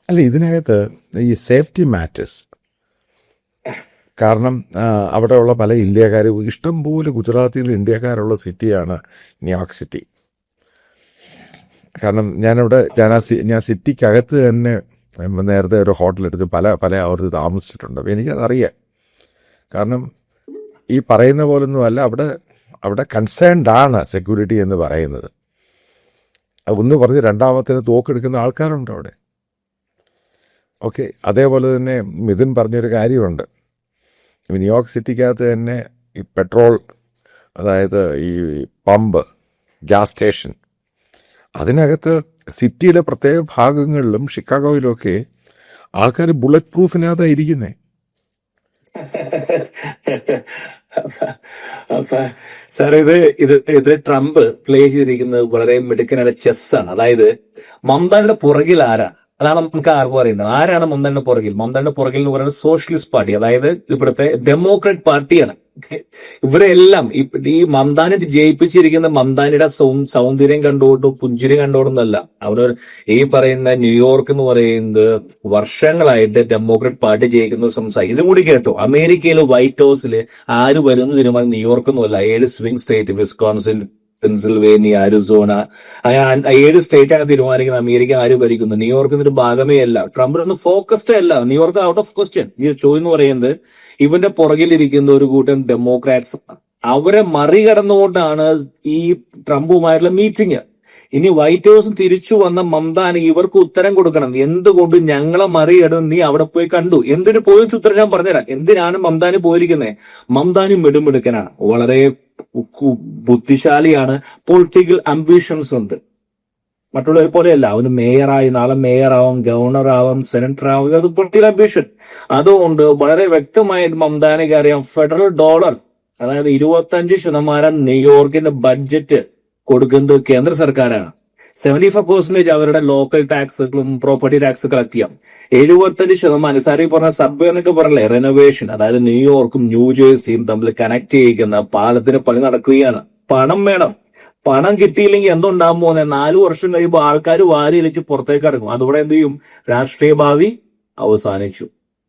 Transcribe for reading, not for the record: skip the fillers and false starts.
അല്ല, ഇതിനകത്ത് ഈ സേഫ്റ്റി മാറ്റേഴ്സ്. കാരണം അവിടെയുള്ള പല ഇന്ത്യക്കാർ, ഇഷ്ടംപോലെ ഗുജറാത്തിയിൽ ഇന്ത്യക്കാരുള്ള സിറ്റിയാണ് ന്യൂയോർക്ക് സിറ്റി. കാരണം ഞാൻ സിറ്റിക്കകത്ത് തന്നെ നേരത്തെ ഒരു ഹോട്ടലെടുത്ത് പല അവർത്ത് താമസിച്ചിട്ടുണ്ട്. അപ്പോൾ എനിക്കതറിയാം. കാരണം ഈ പറയുന്ന പോലൊന്നും അല്ല, അവിടെ കൺസേൺഡ് ആണ് സെക്യൂരിറ്റി എന്ന് പറയുന്നത്. ഒന്ന് പറഞ്ഞ് രണ്ടാമത്തിന് തോക്കെടുക്കുന്ന ആൾക്കാരുണ്ട് അവിടെ. ഓക്കെ, അതേപോലെ തന്നെ മിഥുൻ പറഞ്ഞൊരു കാര്യമുണ്ട്. ന്യൂയോർക്ക് സിറ്റിക്കകത്ത് തന്നെ ഈ പെട്രോൾ, അതായത് ഈ പമ്പ്, ഗ്യാസ് സ്റ്റേഷൻ, അതിനകത്ത് സിറ്റിയുടെ പ്രത്യേക ഭാഗങ്ങളിലും ഷിക്കാഗോയിലൊക്കെ ആൾക്കാർ ബുള്ളറ്റ് പ്രൂഫിനകത്താണ് ഇരിക്കുന്നത്. അപ്പൊ സാർ, ഇതിൽ ട്രംപ് പ്ലേ ചെയ്തിരിക്കുന്നത് വളരെ മിടുക്കനായ ചെസ്സാണ്. അതായത് മമതയുടെ പുറകിൽ ആരാ, അതാണ് നമുക്ക് ആർക്കും അറിയേണ്ടത്. ആരാണ് മമതയുടെ പുറകിൽ? മമതയുടെ പുറകിൽ എന്ന് പറയുന്നത് സോഷ്യലിസ്റ്റ് പാർട്ടി, അതായത് ഇവിടുത്തെ ഡെമോക്രാറ്റ് പാർട്ടിയാണ്. ഇവരെല്ലാം ഈ മമതാനെ ജയിപ്പിച്ചിരിക്കുന്ന മമതാനിയുടെ സൗന്ദര്യം കണ്ടുകൊണ്ടും പുഞ്ചിരി കണ്ടുകൊണ്ടൊന്നല്ല. ഈ പറയുന്ന ന്യൂയോർക്ക് എന്ന് പറയുന്നത് വർഷങ്ങളായിട്ട് ഡെമോക്രാറ്റ് പാർട്ടി ജയിക്കുന്ന സംസാരിക്കും. ഇതും കൂടി കേട്ടോ, അമേരിക്കയിൽ വൈറ്റ് ഹൗസിൽ ആര് വരുന്ന തീരുമാനം ന്യൂയോർക്ക് ഒന്നുമല്ല, 7 swing state, Wisconsin, Pennsylvania, Arizona, 7 സ്റ്റേറ്റാണ് തീരുമാനിക്കുന്നത് അമേരിക്ക ആര് ഭരിക്കുന്നു. ന്യൂയോർക്കിന്റെ ഒരു ഭാഗമേ അല്ല. ട്രംപ് ഒന്ന് ഫോക്കസ്ഡ് അല്ല. New York out of question. ഈ ചോദ്യം എന്ന് പറയുന്നത് ഇവന്റെ പുറകിലിരിക്കുന്ന ഒരു കൂട്ടം ഡെമോക്രാറ്റ്സ്, അവരെ മറികടന്നുകൊണ്ടാണ് ഈ ട്രംപുമായിട്ടുള്ള മീറ്റിംഗ്. ഇനി വൈറ്റ് ഹൗസ് തിരിച്ചു വന്ന മമതാന് ഇവർക്ക് ഉത്തരം കൊടുക്കണം. എന്തുകൊണ്ട് ഞങ്ങളെ മറികടന്ന് നീ അവിടെ പോയി കണ്ടു? എന്തിനു പോയി ഉത്തരം ഞാൻ പറഞ്ഞുതരാം. എന്തിനാണ് മമതാന് പോയിരിക്കുന്നത്? മമതാന് മിടുമിടുക്കനാണ്, വളരെ ബുദ്ധിശാലിയാണ്, പൊളിറ്റിക്കൽ അംബിഷൻസ് ഉണ്ട്. മറ്റുള്ളവരെ പോലെയല്ല. അവന് മേയറായി, നാളെ മേയറാവാം, ഗവർണർ ആവാം, സെനറ്റർ ആവാം. അത് പൊളിറ്റിക്കൽ അംബിഷൻ. അതുകൊണ്ട് വളരെ വ്യക്തമായിട്ട് മമതാനിക്ക് അറിയാം, ഫെഡറൽ ഡോളർ, അതായത് 25% ന്യൂയോർക്കിന്റെ ബഡ്ജറ്റ് കൊടുക്കുന്നത് കേന്ദ്ര സർക്കാരാണ്. 75% അവരുടെ ലോക്കൽ ടാക്സുകളും പ്രോപ്പർട്ടി ടാക്സ് കളക്ട് ചെയ്യാം. 75% സാറി പറഞ്ഞ സബ്വേ എന്നൊക്കെ പറഞ്ഞല്ലേ, റെനോവേഷൻ, അതായത് ന്യൂയോർക്കും ന്യൂജേഴ്സിയും തമ്മിൽ കണക്ട് ചെയ്യിക്കുന്ന പാലത്തിന് പണി നടക്കുകയാണ്. പണം വേണം. പണം കിട്ടിയില്ലെങ്കിൽ എന്തുണ്ടാകാൻ പോകുന്നത്? 4 വർഷം കഴിയുമ്പോൾ ആൾക്കാർ വാരി ഇളിച്ച് പുറത്തേക്ക് ഇറങ്ങും. അതോടെ എന്ത് ചെയ്യും? രാഷ്ട്രീയ ഭാവി അവസാനിച്ചു.